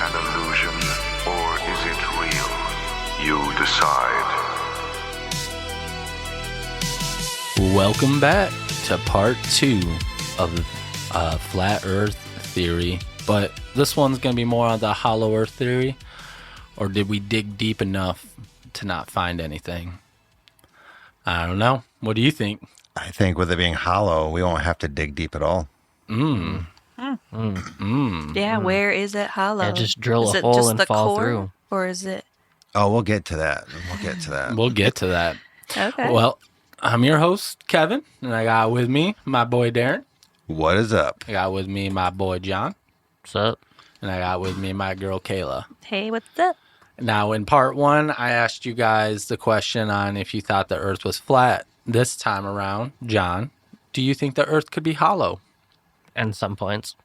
an illusion or is it real? You decide. Welcome back to part 2 of Flat Earth Theory. But this one's going to be more on the Hollow Earth Theory. Or did we dig deep enough to not find anything? I don't know. What do you think? I think with it being hollow, we won't have to dig deep at all. Yeah, where is it hollow? Yeah, just drill is a it hole just and the fall core, through. or is it? Oh, we'll get to that. We'll get to that. Okay. Well, I'm your host, Kevin, and I got with me my boy Darren. What is up? I got with me my boy John. What's up? And I got with me my girl Kayla. Hey, what's up? Now, in part 1, I asked you guys the question on if you thought the Earth was flat. This time around, John, do you think the Earth could be hollow? And some points.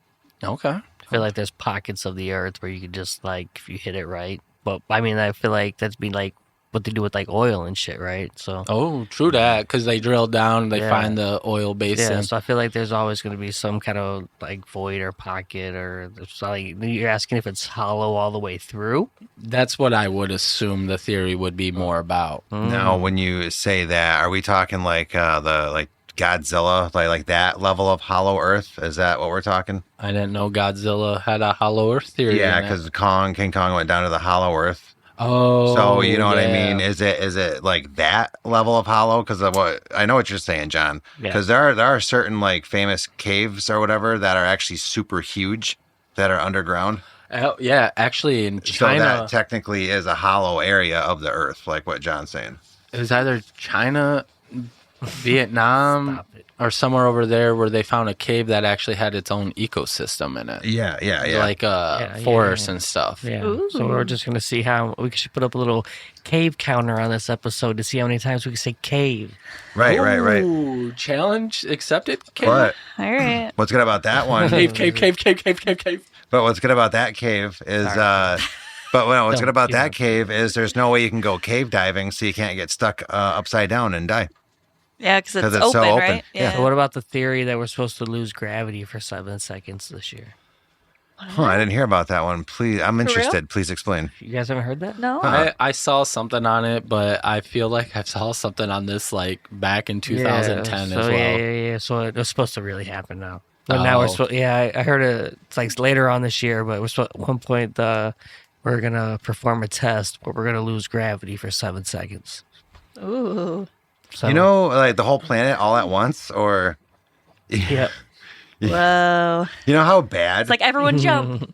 Okay. I feel like there's pockets of the earth where you could just, like, if you hit it right. But, I mean, I feel like that's be like what they do with, like, oil and shit, right? So. Oh, true that, because they drill down, they Yeah. find the oil basin. Yeah, so I feel like there's always going to be some kind of, like, void or pocket or, so, like, you're asking if it's hollow all the way through? That's what I would assume the theory would be more about. Now, when you say that, are we talking like Godzilla, like that level of hollow Earth? Is that what we're talking? I didn't know Godzilla had a hollow Earth theory. Yeah, in it. because King Kong went down to the hollow Earth. Oh, So you know what I yeah. mean? Is it like that level of hollow? Because I know what you're saying, John. Yeah. Because there are certain like famous caves or whatever that are actually super huge that are underground. Oh, yeah, actually in So China, that technically is a hollow area of the Earth, like what John's saying. it was either China, Vietnam, Stop it. or somewhere over there where they found a cave that actually had its own ecosystem in it. Yeah. Like Yeah, forests yeah. and stuff. Yeah. Ooh. So we're just going to see how we should put up a little cave counter on this episode to see how many times we can say cave. Right. Ooh, challenge accepted. Cave. But All right. what's good about that one? Cave. But what's good about that cave is, what's good about that cave is there's no way you can go cave diving, so you can't get stuck upside down and die. Yeah, because it's, 'Cause it's open, so open. right? Yeah. So what about the theory that we're supposed to lose gravity for 7 seconds this year? I didn't hear about that one. Please, I'm real? interested. Please explain. You guys haven't heard that? No. I saw something on it, but I feel like I saw something on this like back in 2010 so, as well. Yeah. So it was supposed to really happen now. But now we're supposed. Yeah, I heard it. It's like later on this year, but we're supposed, at one point we're gonna perform a test where we're gonna lose gravity for 7 seconds. Ooh. So, You know, like the whole planet all at once, or Yep. Whoa. you know how bad. It's like everyone jump.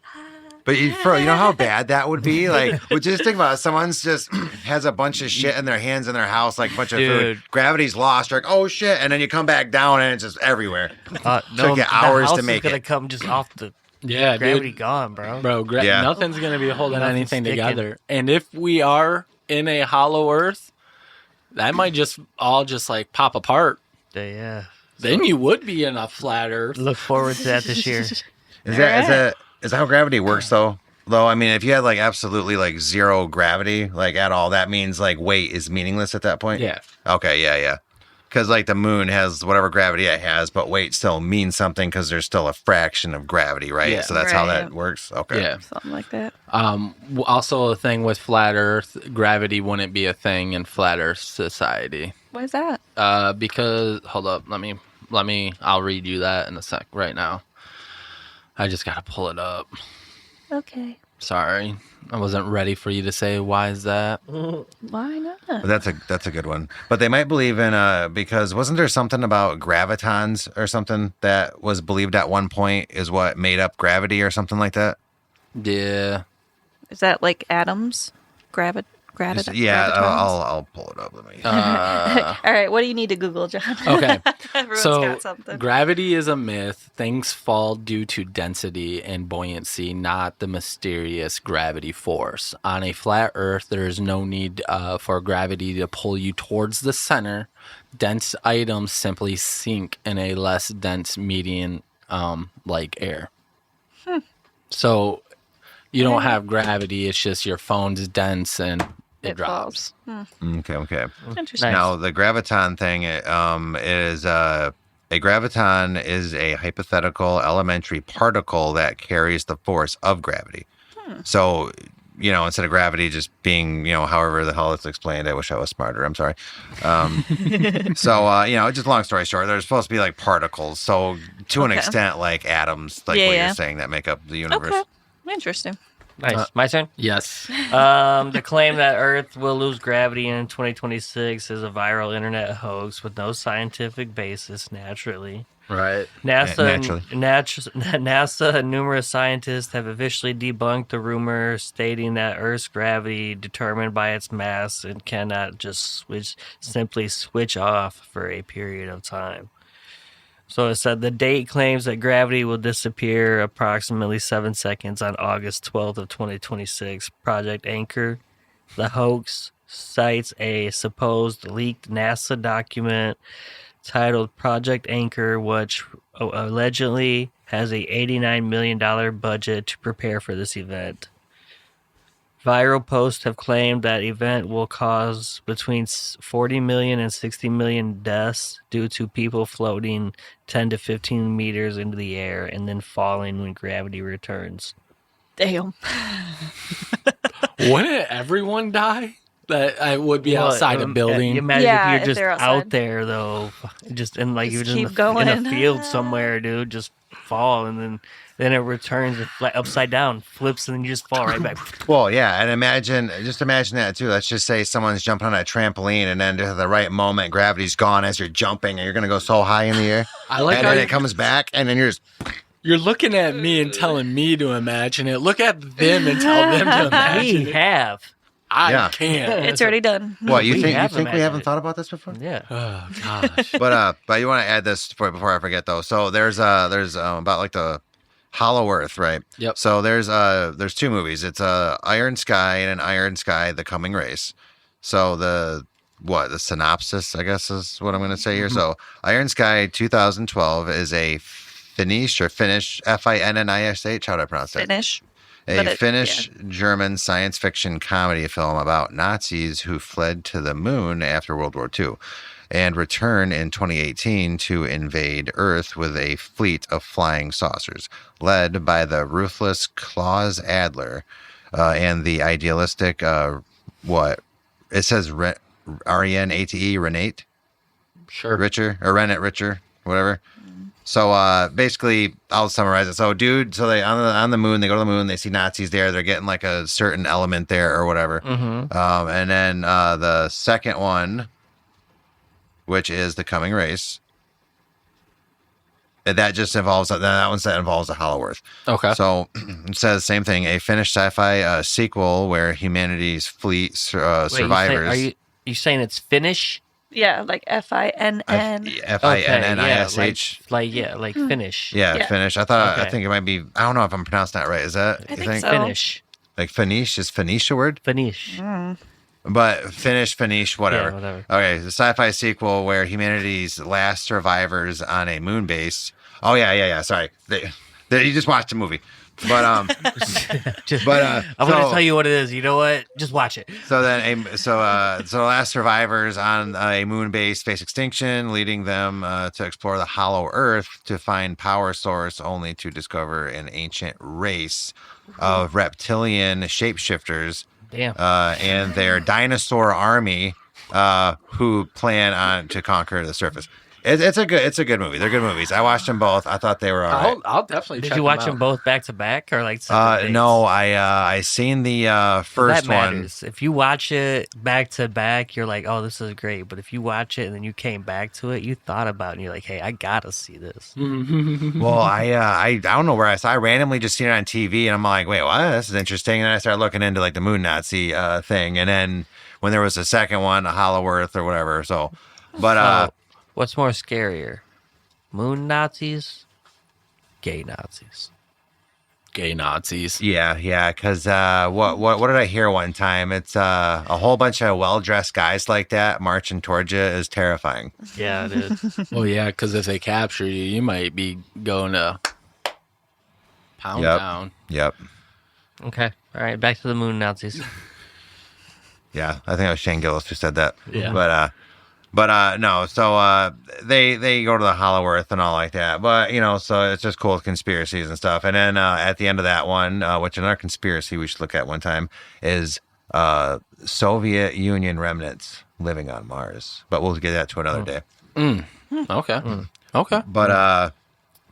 But you know how bad that would be? Like, well, just think about it. Someone's just has a bunch of shit in their hands in their house, like a bunch of Dude. food. Gravity's lost. You're like, oh shit. And then you come back down and it's just everywhere. So you get hours the house to make is gonna it. come just off the Yeah, gravity dude. gone, bro. Bro, Yeah. nothing's going to be holding Nothing's anything sticking. together. And if we are in a hollow Earth, that might just all just like pop apart. Yeah. Then you would be in a flat Earth. Look forward to that this year. Is that how gravity works though? Though, I mean, if you had like absolutely like zero gravity, like at all, that means like weight is meaningless at that point? Yeah. Okay, yeah. Because like the moon has whatever gravity it has, but weight still means something because there's still a fraction of gravity, right? Yeah. So that's how that Right. works? Okay. Yeah. Something like that. Also, a thing with flat Earth, gravity wouldn't be a thing in flat Earth society. Why is that? Because hold up, let me. I'll read you that in a sec. Right now, I just gotta pull it up. Okay. Sorry, I wasn't ready for you to say why is that. Why not? But that's a good one. But they might believe in because wasn't there something about gravitons or something that was believed at one point is what made up gravity or something like that? Yeah. Is that like atoms? Gravity? Yeah, I'll pull it up. Let me. All right. What do you need to Google, John? Okay. Everyone's So got something. gravity is a myth. Things fall due to density and buoyancy, not the mysterious gravity force. On a flat Earth, there is no need for gravity to pull you towards the center. Dense items simply sink in a less dense medium, like air. So you don't have gravity. It's just your phone's dense and it drops. falls. Okay. Interesting. Nice. Now the graviton thing is a graviton is a hypothetical elementary particle that carries the force of gravity. So, instead of gravity just being, however the hell it's explained, I wish I was smarter. I'm sorry. Just long story short, there's supposed to be like particles. So to an extent, like atoms, like what you're saying, that make up the universe. Okay. Interesting. Nice. My turn? Yes. The claim that Earth will lose gravity in 2026 is a viral internet hoax with no scientific basis, naturally. Right. NASA and numerous scientists have officially debunked the rumor, stating that Earth's gravity determined by its mass and cannot just simply switch off for a period of time. So it said the date claims that gravity will disappear approximately 7 seconds on August 12th of 2026. Project Anchor, the hoax, cites a supposed leaked NASA document titled Project Anchor, which allegedly has a $89 million budget to prepare for this event. Viral posts have claimed that event will cause between 40 million and 60 million deaths due to people floating 10 to 15 meters into the air and then falling when gravity returns. Damn. Wouldn't everyone die? That I would be outside a building. Imagine Yeah, if you're if they're just outside. out there though, just in like Just you're keep in going. a field somewhere, dude. Just fall and then it returns upside down, flips, and then you just fall right back. Well, yeah, and imagine that too. Let's just say someone's jumping on a trampoline, and then at the right moment, gravity's gone as you're jumping, and you're gonna go so high in the air. I like and how then it comes back, and then you're looking at me and telling me to imagine it. Look at them and tell them to imagine We it. have. I can't. It's already done. What you We think? You have think we imagined haven't it. thought about this before? Yeah. Oh gosh. But you want to add this before I forget though. So there's about like the Hollow Earth, right? Yep. So there's two movies. It's Iron Sky and an Iron Sky: The Coming Race. So the synopsis, I guess, is what I'm going to say here. So Iron Sky 2012 is a Finnish Finnish, Finnish. How do I pronounce that? Finish. A Finnish-German science fiction comedy film about Nazis who fled to the moon after World War II and returned in 2018 to invade Earth with a fleet of flying saucers, led by the ruthless Klaus Adler and the idealistic, it says R-E-N-A-T-E, Renate? Sure. Renate Richer, whatever. So basically, I'll summarize it. So they on the moon, they go to the moon, they see Nazis there, they're getting like a certain element there or whatever. Mm-hmm. And then the second one, which is The Coming Race, that just involves that involves the Hollow Earth. Okay. So it says the same thing: a Finnish sci-fi sequel where humanity's fleet survivors. Are you saying it's Finnish? Yeah, like Finn. Finnish. Like Finnish. Yeah, Finnish. I Okay. think it might be. I don't know if I'm pronouncing that right. Is that? I you think so. Finnish. Like Finnish is Finnish a word? Finnish. But Finnish, whatever. Yeah, whatever. Okay, the sci-fi sequel where humanity's last survivors on a moon base. Oh yeah. Sorry, you just watched the movie. But I'm gonna tell you what it is. You know what? Just watch it. So then, last survivors on a moon base face extinction, leading them to explore the Hollow Earth to find power source, only to discover an ancient race of reptilian shapeshifters. Damn. And their dinosaur army, who plan to conquer the surface. It's a good movie. They're good movies. I watched them both. I thought they were all right. I'll definitely. Did check you watch them them out. both back to back or like separate dates? No, I seen the first that one. matters. If you watch it back to back, you're like, oh, this is great. But if you watch it and then you came back to it, you thought about it and you're like, hey, I gotta see this. Well, I don't know where I saw. I randomly just seen it on TV, and I'm like, wait, what? This is interesting. And then I started looking into like the moon Nazi thing, and then when there was a second one, a Hollow Earth or whatever. So, but What's more scarier, moon Nazis, gay Nazis? Gay Nazis. yeah, because what did I hear one time? It's a whole bunch of well-dressed guys like that marching towards you is terrifying. Yeah, it is. Well, yeah, because if they capture you, you might be going to pound down. Yep. Okay, all right, back to the moon Nazis. Yeah, I think it was Shane Gillis who said that. Yeah. But But no, so they go to the Hollow Earth and all like that. But so it's just cool with conspiracies and stuff. And then at the end of that one, which another conspiracy we should look at one time is Soviet Union remnants living on Mars. But we'll get that to another day. Okay. Okay. But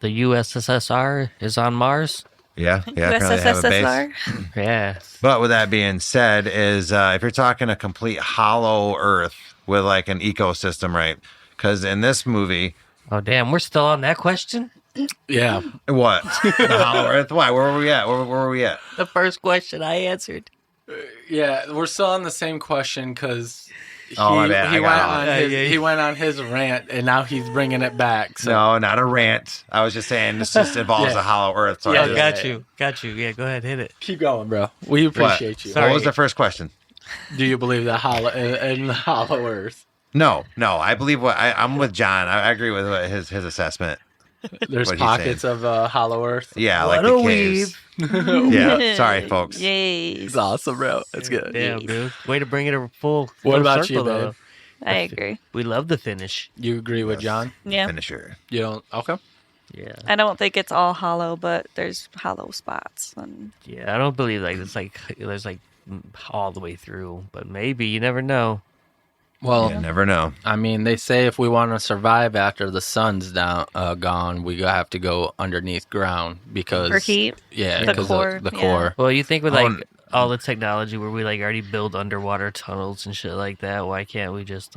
The USSR is on Mars. yeah, apparently they have a base. USSR. Yeah. But with that being said, is if you're talking a complete hollow Earth with like an ecosystem, right? Because in this movie, Oh, damn. We're still on that question? Yeah. what the hollow Earth? Why? Where were we at? Where were we at? The first question I answered. Yeah, we're still on the same question because Oh, my bad. he went on his rant and now he's bringing it back. So No, not a rant. I was just saying this just involves Yeah. a hollow Earth. So Yeah, I just, Got you. Yeah, go ahead. Hit it. keep going, bro. We appreciate you. What was the first question? Do you believe that in the hollow Earth? No. I believe I'm with John. I agree with what his assessment. There's What he's pockets of hollow Earth. Yeah, What like a the caves. Yeah, sorry, folks. Yes. It's awesome, bro. That's good. Damn, dude. Way to bring it a full What about circle, you, babe? though. I agree. We love the finish. You agree with John? Yeah. Finisher. You don't? Okay. Yeah. I don't think it's all hollow, but there's hollow spots. And Yeah, I don't believe like it's like there's like all the way through, but maybe you never know. Well, You never know. I mean, they say if we want to survive after the sun's gone, we have to go underneath ground because for heat. Yeah, The because core, the yeah. core. Well, you think with Oh, like all the technology where we like already build underwater tunnels and shit like that, why can't we just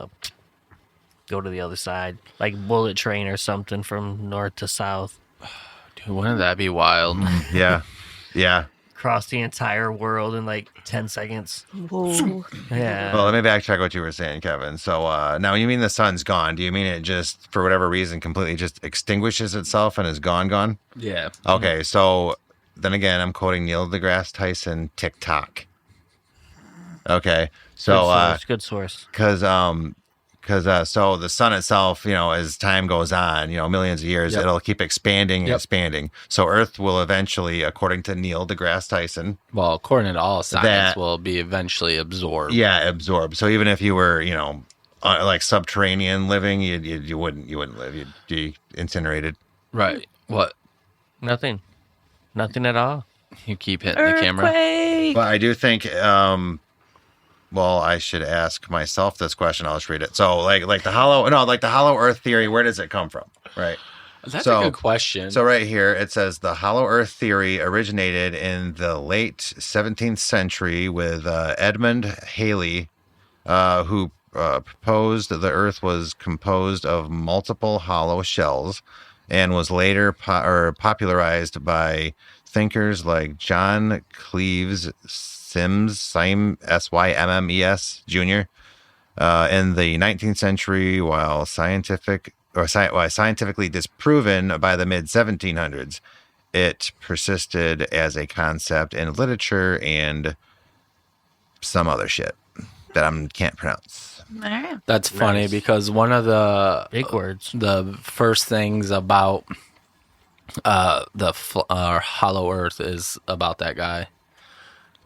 go to the other side, like bullet train or something from north to south, Dude, wouldn't that be wild? Yeah. across the entire world in like 10 seconds? Whoa. Yeah. Well, let me backtrack what you were saying, Kevin. So now you mean the sun's gone. Do you mean it just, for whatever reason, completely just extinguishes itself and is gone? Yeah. Okay, so then again, I'm quoting Neil deGrasse Tyson TikTok. Okay, so good source. because so the sun itself, as time goes on, millions of years, Yep. it'll keep expanding and Yep. expanding. So Earth will eventually, according to Neil deGrasse Tyson, Well, according to all science, That- will be eventually absorbed. absorb. So even if you were, like subterranean living, you wouldn't live. You'd be incinerated. Right. What? Nothing at all. You keep hitting the camera. Earthquake. But I do think, well, I should ask myself this question. I'll just read it. So, like the hollow Earth theory. Where does it come from? Right. That's So- a good question. So right here it says the hollow Earth theory originated in the late 17th century with Edmund Halley, who proposed that the Earth was composed of multiple hollow shells, and was later popularized by thinkers like John Cleves Symmes Jr. In the 19th century, while scientifically disproven by the mid 1700s, it persisted as a concept in literature and some other shit that I can't pronounce. All right. That's funny Nice. because one of the Big words. the first things about hollow Earth is about that guy,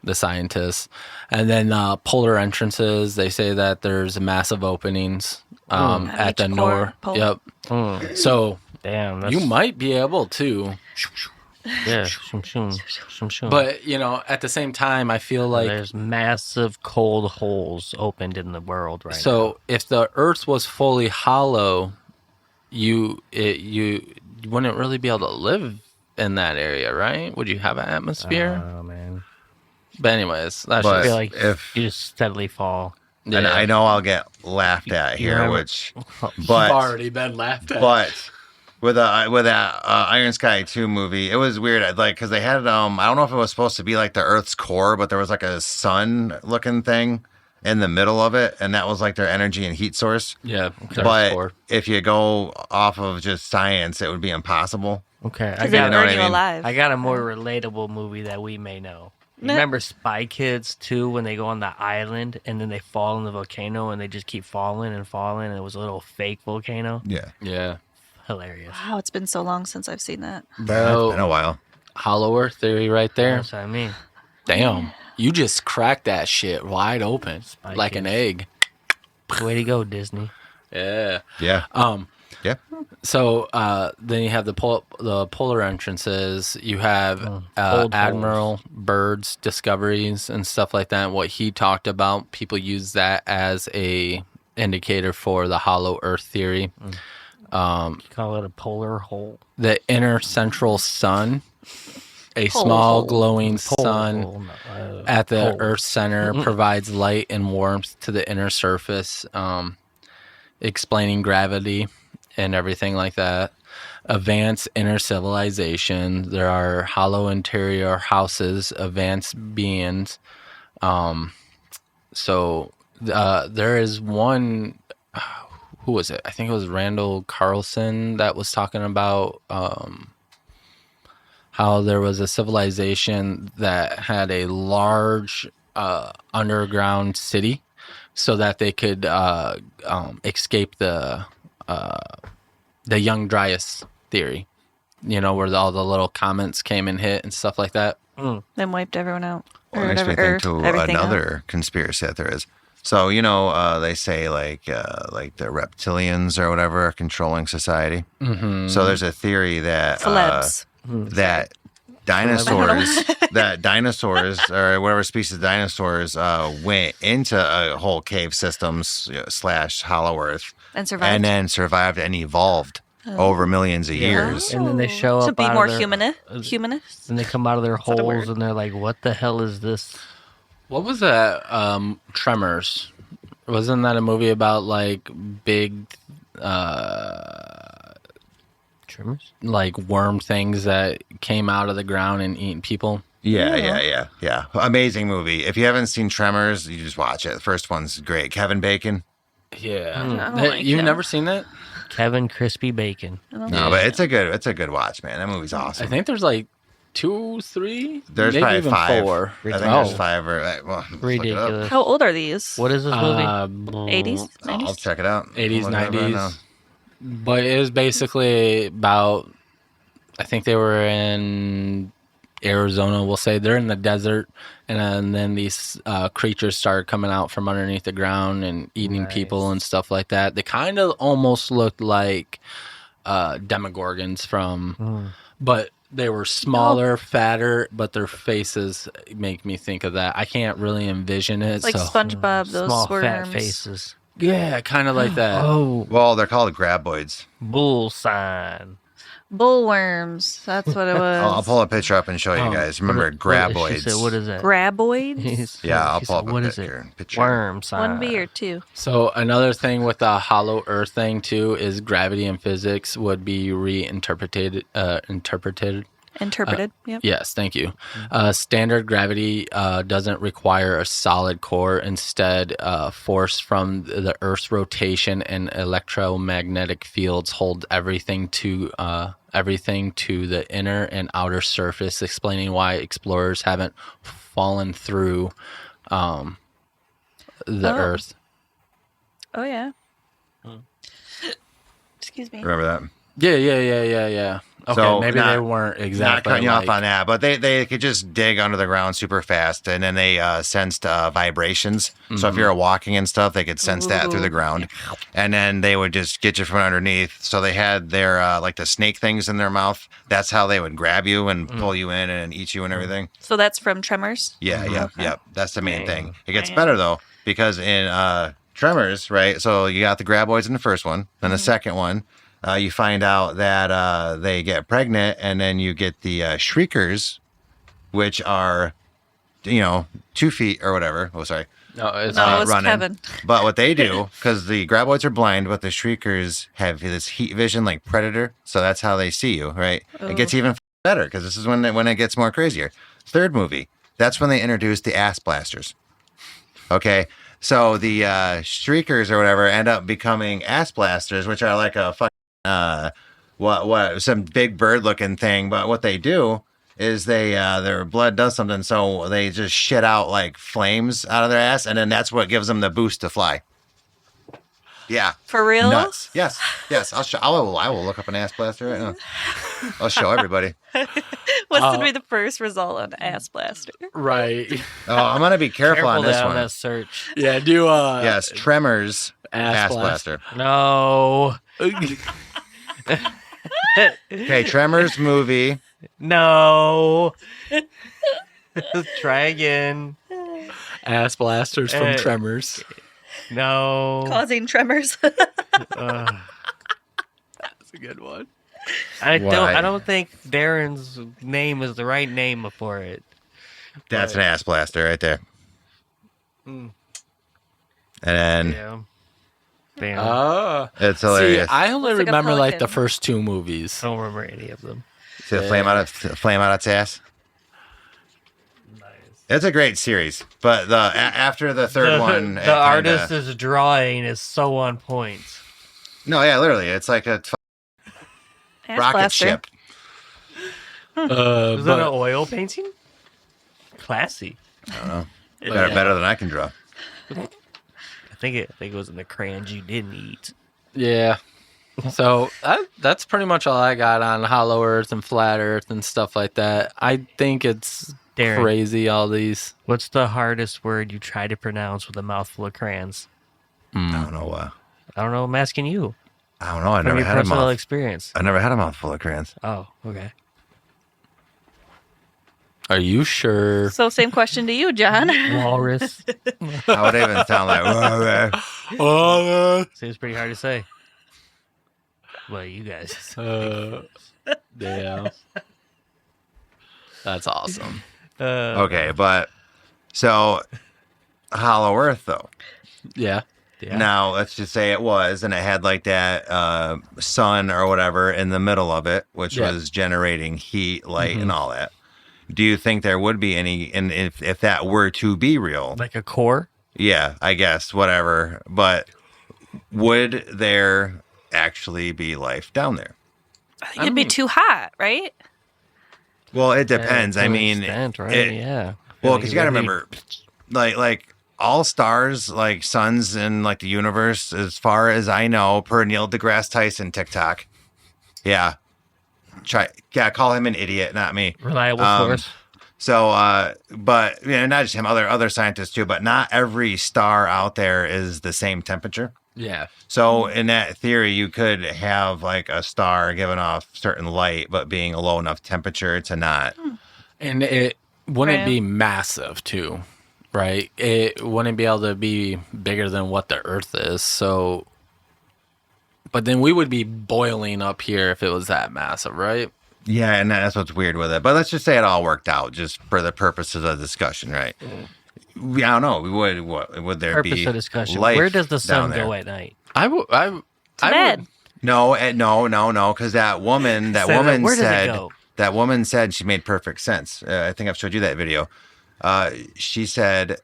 the scientist, and then polar entrances. They say that there's massive openings at each the core north. pole. Yep. Mm, So damn. That's, you might be able to, Yeah. Shum. but at the same time, I feel like there's massive cold holes opened in the world right now. so if the Earth was fully hollow, you wouldn't really be able to live in that area, right? Would you have an atmosphere? Oh, man. But anyways, that's But I just feel like if- you just steadily fall. yeah. And I know I'll get laughed at here, Yeah. which, You've but already been laughed at. But with that Iron Sky 2 movie, it was weird. Because they had I don't know if it was supposed to be like the Earth's core, but there was like a sun looking thing in the middle of it, and that was like their energy and heat source. Yeah, But if you go off of just science, it would be impossible. Okay. Because they know burn what I you mean? alive. I got a more relatable movie that we may know. You Nah. remember Spy Kids 2 when they go on the island and then they fall in the volcano and they just keep falling and falling and it was a little fake volcano? Yeah, Hilarious. Wow, it's been so long since I've seen that. it's been a bro, while. hollow Earth theory right there. That's what I mean. Damn, you just cracked that shit wide open like an Kids. egg. Way to go, Disney. Yeah. Yeah. Yeah. So then you have the polar entrances. You have Cold Admiral Byrd's discoveries and stuff like that. What he talked about, people use that as a indicator for the hollow Earth theory. You call it a polar hole. The inner central sun, a Polar small hole. glowing Polar sun hole, no, at the hole. Earth's center provides light and warmth to the inner surface, explaining gravity and everything like that. Advanced inner civilization. There are hollow interior houses, advanced beings. So there is one. Who was it? I think it was Randall Carlson that was talking about how there was a civilization that had a large underground city so that they could escape the young Dryas theory, where all the little comets came and hit and stuff like that. Then wiped everyone out. Well, Or it makes me whatever, think to everything out. another conspiracy that there is. So, they say like the reptilians or whatever are controlling society. Mm-hmm. So there's a theory that Celebs. that dinosaurs or whatever species of dinosaurs went into a whole cave systems / hollow earth And survived. and then survived and evolved over millions of years. And then they show up to be out more of their, humanist. And they come out of their that a holes word? and they're like, what the hell is this? What was that? Tremors. Wasn't that a movie about like big, Tremors? like worm things that came out of the ground and eating people? Yeah. Amazing movie. If you haven't seen Tremors, you just watch it. The first one's great. Kevin Bacon. Yeah. I don't like You've him. never seen that? Kevin Crispy Bacon. No, but it's a good watch, man. That movie's awesome. I think there's like 2, 3, There's maybe probably even 5. 4. I think there's 5 or well, let's look it up. Ridiculous. How old are these? What is this movie? 80s? 90s? I'll check it out. 80s, I'll look it up right now. 90s. But it was basically about, I think they were in Arizona, we'll say. They're in the desert, and then these creatures started coming out from underneath the ground and eating people and stuff like that. They kind of almost looked like demogorgons but they were smaller, fatter, but their faces make me think of that. I can't really envision it. Like so. SpongeBob, those Small worms. fat faces. Yeah, kind of like that. Oh, Well, they're called graboids. bull sign. Bullworms. That's what it was. I'll pull a picture up and show you guys. Remember She graboids? said, what is that? Graboids? Yeah, I'll She pull said, up what a is it? picture. Worm sign. 1 B or 2? So another thing with the hollow Earth thing too is gravity and physics would be reinterpreted. Interpreted. Yep. Yes, thank you. Standard gravity doesn't require a solid core. Instead, force from the Earth's rotation and electromagnetic fields hold everything to the inner and outer surface, explaining why explorers haven't fallen through the Earth. Oh, yeah. Excuse me. Remember that? Yeah. Okay, So, maybe not- they weren't Not exactly cutting you off like- on that, but they could just dig under the ground super fast, and then they sensed vibrations. So if you're walking and stuff, they could sense that through the ground, and then they would just get you from underneath. So they had their like the snake things in their mouth. That's how they would grab you and pull you in and eat you and everything. So that's from Tremors? Yeah. That's the main thing. It gets better though because in Tremors, right? So you got the graboids in the first one, then the second one. You find out that they get pregnant, and then you get the shriekers, which are, 2 feet or whatever. Oh, sorry. No, it's No, not it was running. Kevin. But what they do, because the graboids are blind, but the shriekers have this heat vision like Predator. So that's how they see you, right? It gets even better because this is when it gets more crazier. Third movie, that's when they introduced the ass blasters. Okay. So the shriekers or whatever end up becoming ass blasters, which are like a fucking some big bird looking thing, but what they do is they their blood does something, so they just shit out like flames out of their ass, and then that's what gives them the boost to fly. Yeah, For real? nuts. Yes. I will look up an ass blaster right now. I'll show everybody. What's going to be the first result on Ass Blaster? right. Oh, I'm gonna be careful on this down one. that search. Yeah, do Yes, Tremors Ass Ass blaster. blaster. No. Okay, Tremors movie. No. Try again. Ass blasters from Uh, Tremors. No. Causing tremors. Ugh. That's a good one. I Why? don't think Darren's name is the right name for it. That's But- an ass blaster right there. Mm. And then Yeah. Damn. Oh. it's See, hilarious. I only Looks like a remember like the pelican. first two movies. I don't remember any of them. See the flame out its ass. Nice. It's a great series, but after the third one, The artist's drawing is so on point. No, yeah, literally, it's like a Ass rocket blaster. ship. Is that an oil painting? Classy. I don't know. Yeah. Better than I can draw. I think it was in the crayons you didn't eat. Yeah. So that's pretty much all I got on Hollow Earth and Flat Earth and stuff like that. I think it's Darren. crazy, all these. What's the hardest word you try to pronounce with a mouthful of crayons? I don't know. I don't know. I'm asking you I don't know. I from never your had a personal mouth. experience. I never had a mouthful of crayons. Oh, okay. Are you sure? So same question to you, John. Walrus. I would even sound like. Seems pretty hard to say. Well, you guys. Yeah. That's awesome. Okay, but so Hollow Earth though. Yeah. Yeah. Now let's just say it was, and it had like that sun or whatever in the middle of it, which Yeah. was generating heat, light, and all that. Do you think there would be any, and if that were to be real, Like a core? yeah, I guess whatever. But would there actually be life down there? I think it'd be too hot, right? Well, it depends. To I an mean, extent, right? it- Yeah. well, because you got to remember, like all stars, like suns in like the universe, as far as I know, per Neil deGrasse Tyson TikTok. Yeah. Call him an idiot, not me. Reliable source. So, but you know, not just him, other scientists too. But not every star out there is the same temperature. Yeah. So, in that theory, you could have like a star giving off certain light, but being a low enough temperature to not. And it wouldn't Right. be massive too, right? It wouldn't be able to be bigger than what the Earth is. So, but then we would be boiling up here if it was that massive, right? Yeah, and that's what's weird with it. But let's just say it all worked out, just for the purposes of discussion, right? I don't know. Would there Purpose be of discussion. life Where does the down sun there? go at night? I would. To bed. No, because that woman Where does it said go? that woman said she made perfect sense. I think I've showed you that video. She said,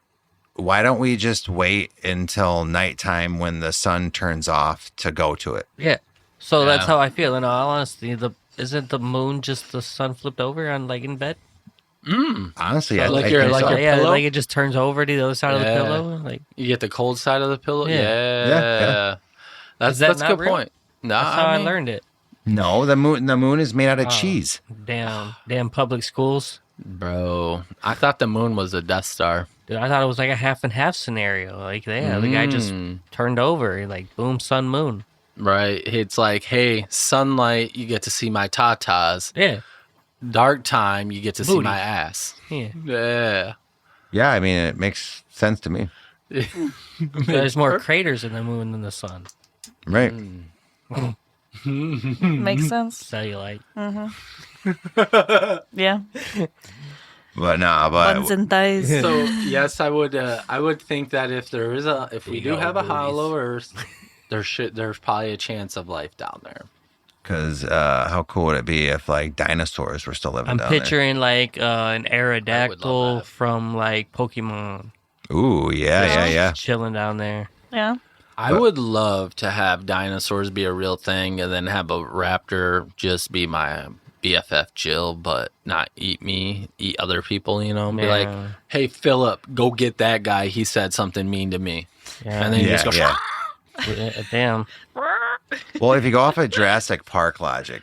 "Why don't we just wait until nighttime when the sun turns off to go to it?" Yeah. So that's Yeah. how I feel. In all honesty, isn't the moon just the sun flipped over on like in bed? Honestly, So I like think your- so. like your yeah, pillow? like it just turns over to the other side of the Yeah. pillow. Like You get the cold side of the pillow. Yeah. Yeah. Yeah. That's Is that that's a not good real? point. No, that's how I mean, learned it. No, the moon is made out of Oh. cheese. Damn public schools. bro. I thought the moon was a Death Star. Dude, I thought it was like a half and half scenario. Like, yeah, the guy just turned over, like, boom, sun, moon. Right. It's like, hey, sunlight, you get to see my tatas. Yeah, Dark time, you get to see Booty. my ass. yeah. Yeah. Yeah, I mean it makes sense to me. There's more craters in the moon than the sun. Right. Makes sense. Cellulite. Yeah. But no, Buns but and thighs. So yes, I would think that if we do have a hollow Earth, there's probably a chance of life down there. because how cool would it be if like dinosaurs were still living I'm down picturing like an Aerodactyl that. from like Pokemon. there? Ooh, yeah. Chilling down there. Yeah. I would love to have dinosaurs be a real thing, and then have a raptor just be my BFF Jill, but not eat me, eat other people. You know, and be like, Yeah. "Hey, Philip, go get that guy. He said something mean to me," Yeah. and then you Yeah, just go, yeah. Damn. Well, if you go off of Jurassic Park logic,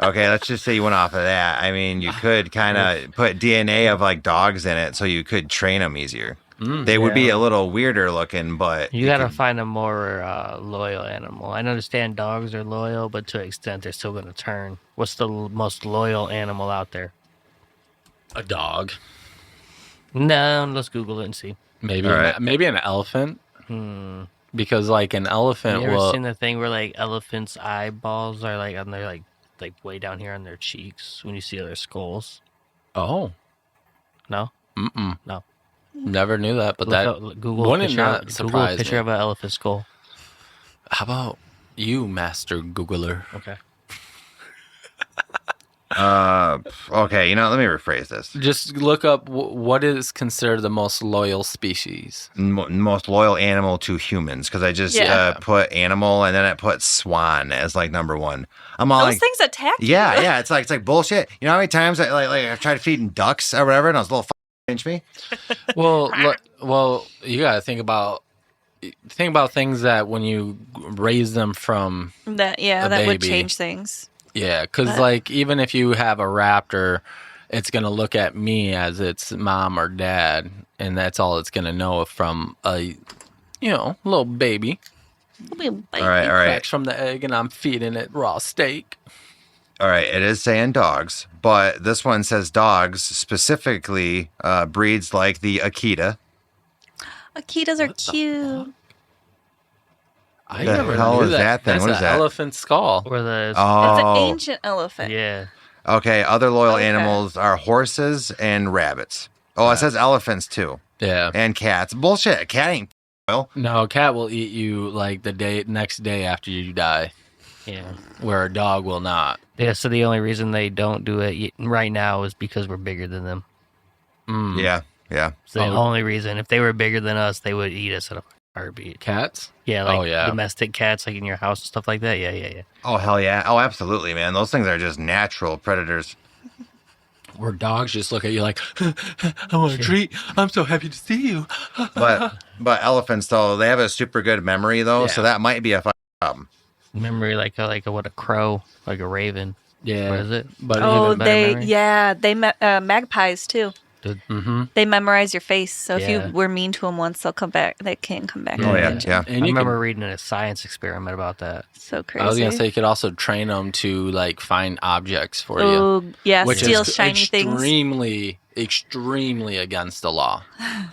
okay, let's just say you went off of that. I mean, you could kind of put DNA of like dogs in it, so you could train them easier. They would be a little weirder looking, but You gotta find a more loyal animal. I understand dogs are loyal, but to an extent, they're still gonna turn. What's the most loyal animal out there? A dog. No, let's Google it and see. Maybe All right. maybe an elephant. Because like an elephant You ever will. seen the thing where like elephants' eyeballs are like on their like way down here on their cheeks when you see their skulls? Oh. No, no. Never knew that, but Google wouldn't picture, not Google a surprise picture me. of an elephant skull. How about you, Master Googler? Okay. Okay, let me rephrase this. Just look up what is considered the most loyal species. Most loyal animal to humans, because I just put animal and then I put swan as like number one. I'm all Those like, things attack you. yeah, it's like bullshit. You know how many times I tried feeding ducks or whatever, and those little pinch me. Well, you gotta think about things that when you raise them from That a would baby. change things. Yeah, because like even if you have a raptor, it's gonna look at me as its mom or dad, and that's all it's gonna know from a little baby. All All right. Cracks from the egg, and I'm feeding it raw steak. All right, it is saying dogs, but this one says dogs, specifically breeds like the Akita. Akitas are cute. I The never hell knew is that thing? That's What an is that? elephant skull. Or the It's an Oh, ancient elephant. yeah. okay. Other loyal Okay. animals are horses and rabbits. Oh, it says elephants too, Yeah. and cats. Bullshit. A cat ain't loyal. No, a cat will eat you like the next day after you die, Yeah. where a dog will not. Yeah, so the only reason they don't do it right now is because we're bigger than them. Yeah. It's the only reason. If they were bigger than us, they would eat us at a heartbeat. Cats? Yeah, like Oh, yeah. domestic cats, like in your house and stuff like that. Yeah. Oh hell yeah. Oh, absolutely, man. Those things are just natural predators. Where dogs just look at you like, I want a treat. I'm so happy to see you. But elephants though, they have a super good memory though, so Yeah. that might be a problem. Memory like a what, a crow, like a raven. Yeah. What is it? But Oh, even better they memory? magpies too. They memorize your face, so if Yeah. you were mean to them once, they'll come back. They can come back. Oh yeah, again. yeah. And I you remember reading a science experiment about that. So crazy. I was gonna say you could also train them to like find objects for you, Oh yeah, which steal is shiny things. extremely against the law.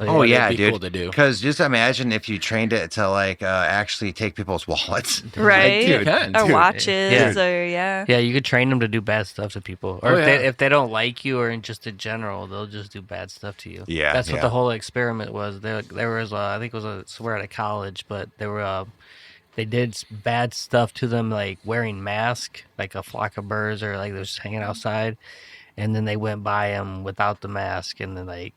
Oh But yeah, it'd be dude. cool to do. Because just imagine if you trained it to like actually take people's wallets. Right. Like, dude, Yeah. Or watches, Yeah. or yeah. Yeah, you could train them to do bad stuff to people, or Oh, if yeah. they don't like you, or in just in general, they'll just do bad stuff to you. Yeah, that's what yeah. the whole experiment was. There was I think it was somewhere at a college, but they did bad stuff to them, like wearing masks, like a flock of birds, or like they was just hanging outside, and then they went by them without the mask, and then like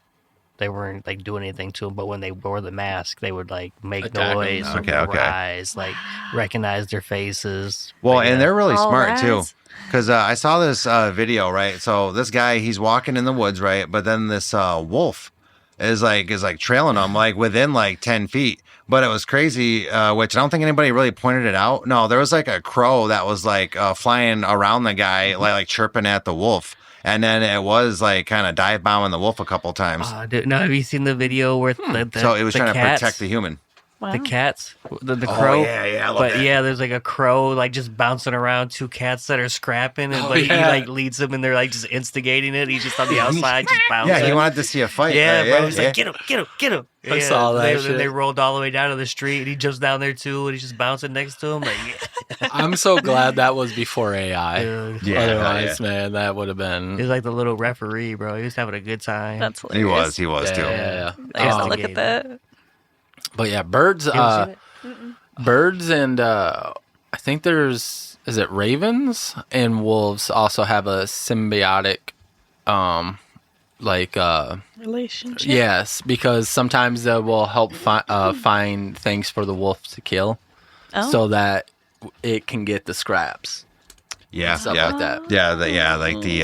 they weren't like doing anything to them, but when they wore the mask, they would like make Attack 'em. noise, Okay, and okay. rise, like recognize their faces. Well, But, and yeah. they're really All smart too. right. Because I saw this video, right? So this guy, he's walking in the woods, right? But then this wolf is like trailing him like within like 10 feet. But it was crazy, which I don't think anybody really pointed it out. No, there was like a crow that was like flying around the guy, like chirping at the wolf. And then it was like kind of dive bombing the wolf a couple times. Dude, no, have you seen the video where So it was the trying cats, to protect the human. Wow. the cats, the Oh, crow? yeah, I love But that. yeah, there's like a crow like just bouncing around two cats that are scrapping, and like he yeah. like leads them, and they're like just instigating it. He's just on the outside, just bouncing. Yeah, he wanted to see a fight. Yeah, right? bro. He's yeah. like, get him. I saw that Then shit. they rolled all the way down to the street, and he jumps down there too, and he's just bouncing next to him. Like, yeah. I'm so glad that was before AI. Dude. Yeah, Otherwise, man, that would have been. He's like the little referee, bro. He was having a good time. That's He hilarious. was too. Yeah. I used to Oh. look at that. But yeah, birds. You ever seen it? Birds and I think is it ravens and wolves also have a symbiotic, Relationship. yes, because sometimes they will help find things for the wolf to kill, Oh. so that it can get the scraps. Yeah, Stuff yeah. like that. Like the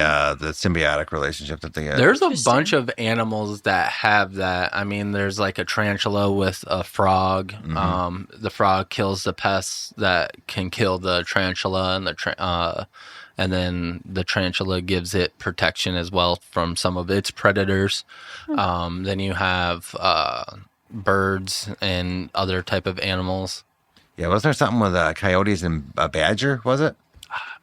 symbiotic relationship that they get. There's a Interesting. bunch of animals that have that. I mean, there's like a tarantula with a frog. The frog kills the pests that can kill the tarantula, and and then the tarantula gives it protection as well from some of its predators. Then you have birds and other type of animals. Yeah, wasn't there something with coyotes and a badger? Was it?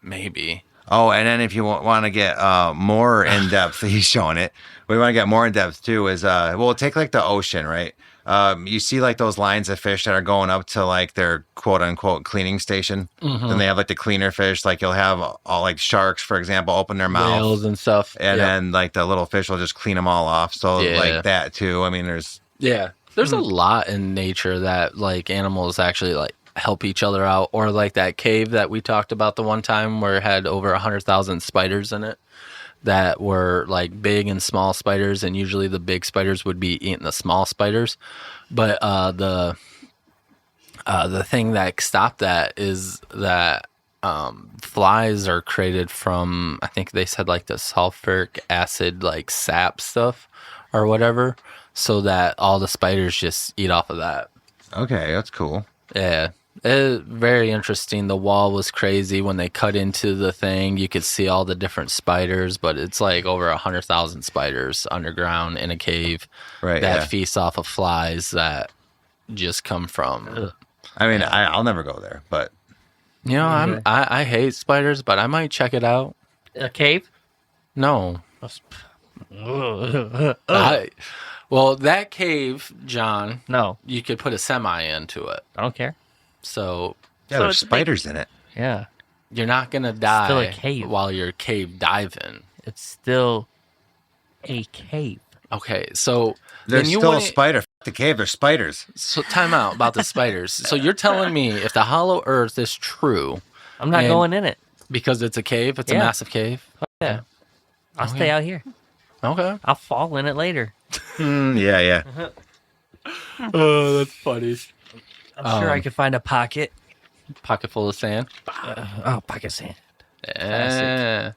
Maybe. Oh, and then if you want to get more in depth, he's showing it. What we want to get more in depth too is take like the ocean, right? You see like those lines of fish that are going up to like their quote unquote cleaning station. Then they have like the cleaner fish. Like you'll have all like sharks, for example, open their mouth. Whales and stuff. And then like the little fish will just clean them all off. So like that too. I mean, there's a lot in nature that like animals actually like help each other out, or like that cave that we talked about the one time where it had over 100,000 spiders in it that were like big and small spiders, and usually the big spiders would be eating the small spiders. But the thing that stopped that is that flies are created from, I think they said like the sulfuric acid like sap stuff or whatever, so that all the spiders just eat off of that. Okay, that's cool. Yeah. Very interesting. The wall was crazy. When they cut into the thing, you could see all the different spiders, but it's like over 100,000 spiders underground in a cave that feast off of flies that just come from. I mean, I'll never go there, but you know, I hate spiders, but I might check it out. A cave? No. Well, that cave, John. No, you could put a semi into it. I don't care. So there's spiders in it. Yeah, you're not gonna die still a cave. While you're cave diving. It's still a cave. Okay, so there's still a spider. F the cave. There's spiders. So time out about the spiders. So you're telling me if the hollow earth is true, I'm not going in it because it's a cave. It's a massive cave. Yeah, I'll stay out here. Okay, I'll fall in it later. Yeah. Oh, that's funny. I'm sure I could find a pocket full of sand. Pocket of sand. Yeah.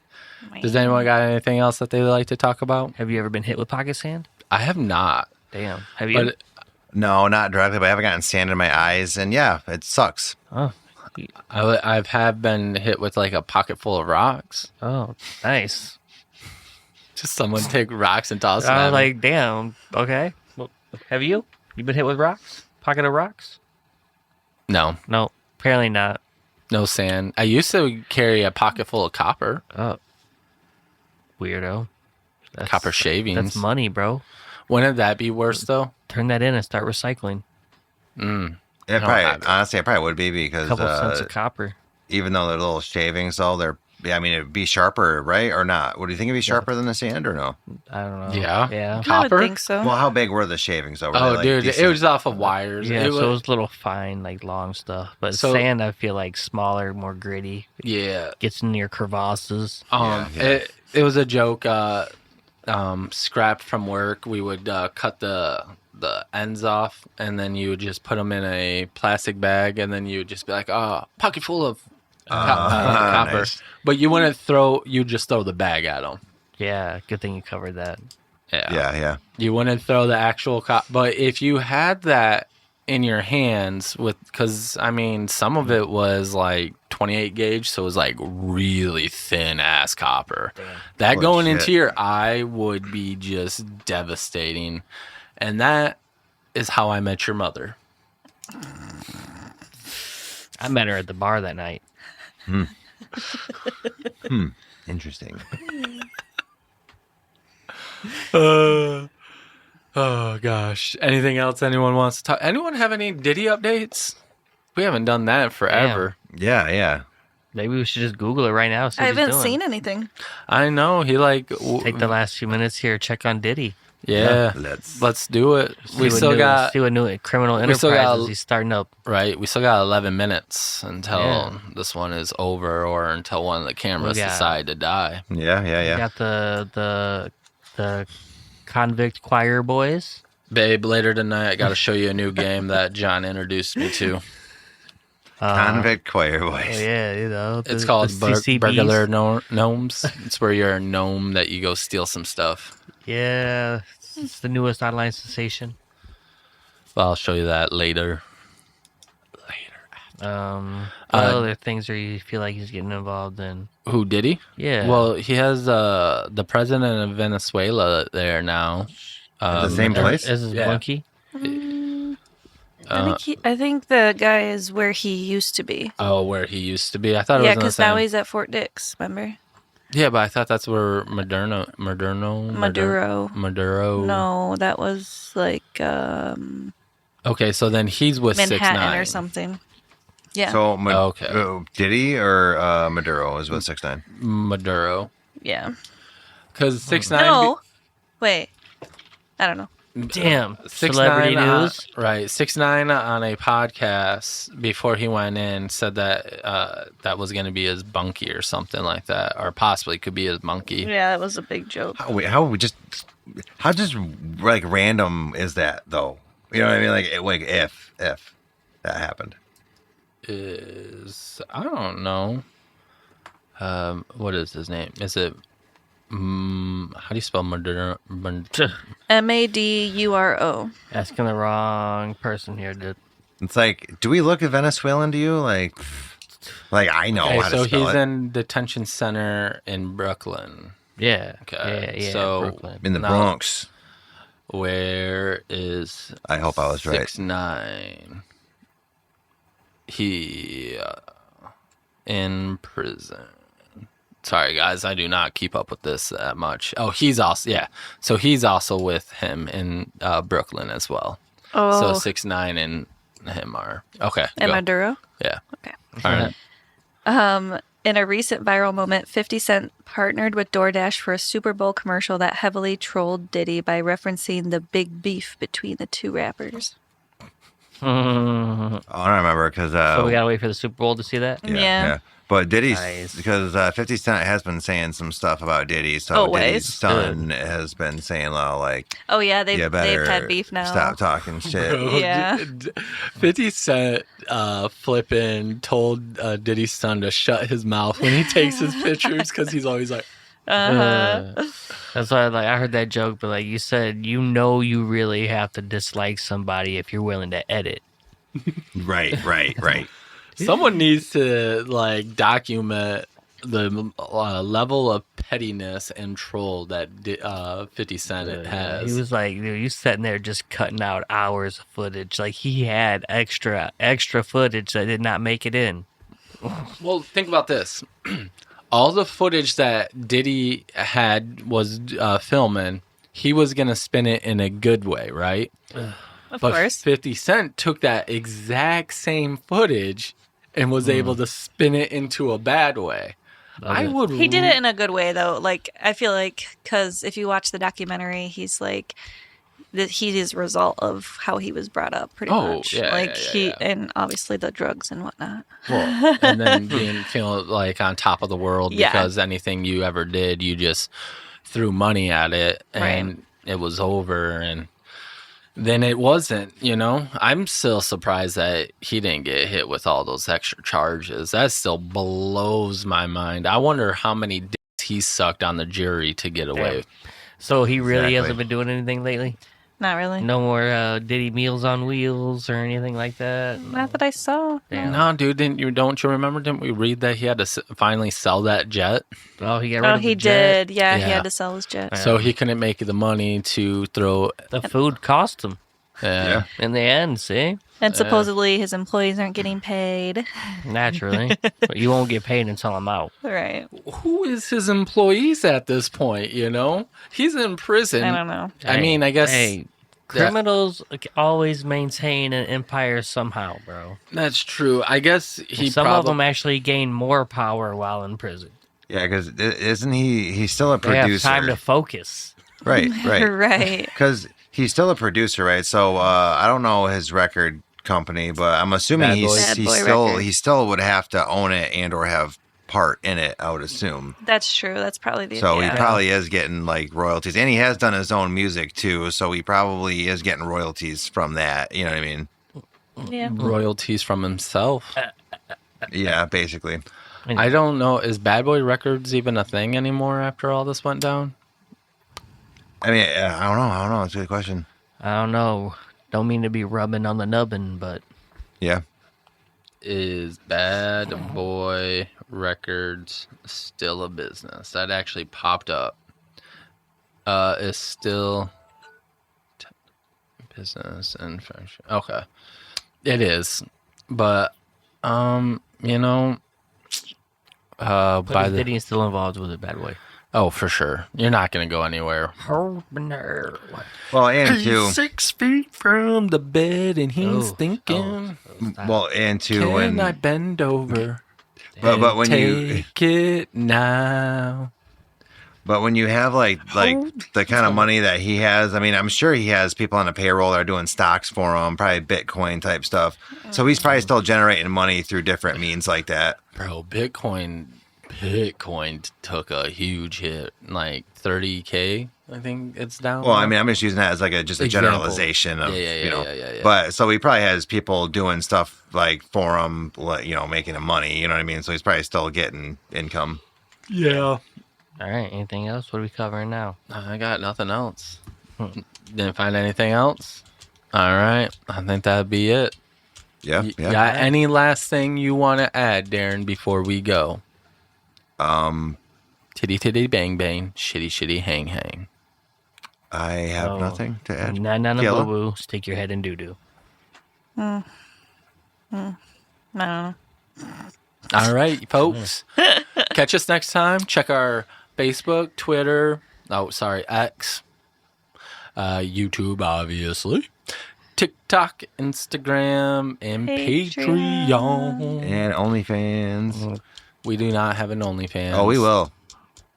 Does anyone got anything else that they would like to talk about? Have you ever been hit with pocket sand? I have not. Damn. Have you? No, not directly, but I haven't gotten sand in my eyes, and yeah, it sucks. Oh. I have been hit with like a pocket full of rocks. Oh, nice. Just someone take rocks and toss them. I at was me. like, damn. Okay. Well, have you? You been hit with rocks? Pocket of rocks? No, apparently not. No sand. I used to carry a pocket full of copper. Oh, weirdo. Copper shavings. That's money, bro. Wouldn't that be worse though? Turn that in and start recycling. It probably, honestly, it probably would be because a couple cents of copper. Even though they're little shavings, though, it'd be sharper, right? Or not? Would you think it'd be sharper than the sand or no? I don't know. Yeah. Copper? I would think so. Well, how big were the shavings though? Oh, dude, it was off of wires. Yeah, so it was little fine, like long stuff. But sand, I feel like smaller, more gritty. Yeah. Gets in your crevasses. It was a joke. Scrapped from work, we would cut the ends off, and then you would just put them in a plastic bag, and then you would just be like, pocket full of copper. Nice. But you wouldn't you just throw the bag at them. Yeah, good thing you covered that. Yeah. You wouldn't throw the actual copper. But if you had that in your hands because I mean, some of it was like 28 gauge, so it was like really thin ass copper. Damn. That going into your eye would be just devastating. And that is how I met your mother. I met her at the bar that night. Interesting. Oh gosh. Anything else anyone wants to talk? Anyone have any Diddy updates? We haven't done that in forever. Yeah. Maybe we should just Google it right now. See I what he's haven't doing. seen anything. I know he take the last few minutes here. Check on Diddy. Yeah, let's do it. See what new criminal enterprises he's starting up. Right, we still got 11 minutes until this one is over, or until one of the cameras decide to die. Yeah. We got the convict choir boys. Babe, later tonight I got to show you a new game that John introduced me to. Convict choir boys. Yeah, you know. It's called Burglar Gnomes. It's where you're a gnome that you go steal some stuff. Yeah, it's the newest online sensation. Well, I'll show you that later. What other things are you feel like he's getting involved in? Who did he? Yeah. Well, he has the president of Venezuela there now. At the same place? Is his Yeah. bunkie? I think the guy is where he used to be. Oh, where he used to be. I thought it Yeah, was in the because now same. he's at Fort Dix. Remember? Yeah, but I thought that's where Maduro. No, that was like Okay, so then he's with Manhattan 6ix9ine or something. Yeah. So, Okay. Diddy or Maduro is with 6ix9ine. Maduro, yeah. because 6ix9ine. No. Wait. I don't know. Damn. 6ix9ine Celebrity news. Right, 6ix9ine on a podcast before he went in said that that was going to be his bunkie or something like that, or possibly could be his monkey. Yeah, that was a big joke. How just like random is that though? You know what I mean? Like if that happened. I don't know. What is his name? Is it? How do you spell Maduro? Maduro. Asking the wrong person here, dude. It's like, do we look Venezuelan to you? Like I know Okay, how to so spell he's it. in detention center in Brooklyn. Yeah. Okay, Yeah. so- Brooklyn. In the No. Bronx. Where is I hope I was right. 6ix9ine? He in prison. Sorry, guys, I do not keep up with this that much. Oh, he's also So he's also with him in Brooklyn as well. Oh. So 6ix9ine and him are okay. And go. Maduro. Yeah. Okay. All right. In a recent viral moment, 50 Cent partnered with DoorDash for a Super Bowl commercial that heavily trolled Diddy by referencing the big beef between the two rappers. Oh, I don't remember because So we gotta wait for the Super Bowl to see that. Yeah. But Diddy's Nice. because 50 Cent has been saying some stuff about Diddy, so Always. Diddy's son has been saying like, Oh yeah, they've better had beef now. stop talking shit. Yeah. 50 Cent flipping told Diddy's son to shut his mouth when he takes his pictures because he's always like, That's why I heard that joke, but like you said, you really have to dislike somebody if you're willing to edit. Right. someone needs to like document the level of pettiness and troll that 50 Cent has. He was like, dude, you sitting there just cutting out hours of footage. Like he had extra footage that did not make it in. Well, think about this. All the footage that Diddy had was filming, he was going to spin it in a good way, right? Of But course. 50 Cent took that exact same footage and was able to spin it into a bad way. I would. He did it in a good way though. Like I feel like because if you watch the documentary, he's like he is a result of how he was brought up, pretty much. yeah, like yeah. and obviously the drugs and whatnot. Well, and then feeling like on top of the world Yeah. because anything you ever did, you just threw money at it and it was over. And then it wasn't, I'm still surprised that he didn't get hit with all those extra charges. That still blows my mind. I wonder how many dicks he sucked on the jury to get away. So he really Exactly. hasn't been doing anything lately? Not really. No more Diddy Meals on Wheels or anything like that? Not that I saw. Damn. No, dude, don't you remember? Didn't we read that he had to finally sell that jet? Oh, he got rid Oh, of he the jet. did. Yeah, he Yeah. had to sell his jet. So he couldn't make the money to throw. The food cost him Yeah. in the end, see? And supposedly his employees aren't getting paid. Naturally. But you won't get paid until I'm out. Right. Who is his employees at this point? He's in prison. I don't know. I mean, I guess Hey, criminals always maintain an empire somehow, bro. that's true. I guess Some of them actually gain more power while in prison. Yeah, because isn't he's still a They have producer. time to focus. Right. Right. Because he's still a producer, right? So I don't know his record company, but I'm assuming Bad Boys. Bad Boy Records. he still would have to own it and or have part in it, I would assume. That's true. That's probably the So yeah. he probably is getting like royalties, and he has done his own music too. So he probably is getting royalties from that. You know what I mean? Yeah. royalties from himself. Yeah, basically. I don't know. Is Bad Boy Records even a thing anymore after all this went down? I mean, I don't know. It's a good question. I don't know. Don't mean to be rubbing on the nubbin, but Yeah. is Bad Boy Records still a business? That actually popped up. Is still business and fashion. Okay. It is. But you know, But by is the Diddy still involved with it, Bad Boy? oh, for sure. You're not gonna go anywhere. Well, and He's two. 6 feet from the bed and he's Oh, thinking, stop. Well, and two. can I When bend over? but when you Take it now. But when you have like the kind of money that he has, I mean, I'm sure he has people on the payroll that are doing stocks for him, probably Bitcoin type stuff. So he's probably still generating money through different means like that. Bro, Bitcoin took a huge hit, like 30K. I think it's down. Well, I now. mean, I'm just using that as like just a Example. generalization of, Yeah. But so he probably has people doing stuff like for him, making him money. You know what I mean? So he's probably still getting income. Yeah. All right. Anything else? What are we covering now? I got nothing else. Didn't find anything else. All right. I think that'd be it. Yeah. Got any last thing you want to add, Darren, before we go? Titty titty bang bang, shitty shitty hang hang. I have nothing to add. None of Kayla? boo boo. Stick your head in doo doo. I don't know. All right, folks. Catch us next time. Check our Facebook, Twitter. Oh, sorry, X. YouTube, obviously. TikTok, Instagram, and Patreon. And OnlyFans. We do not have an OnlyFans. Oh, we will.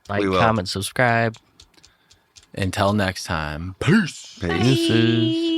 Like, We will. comment, subscribe. Until next time. Peace. Peace. Deuces.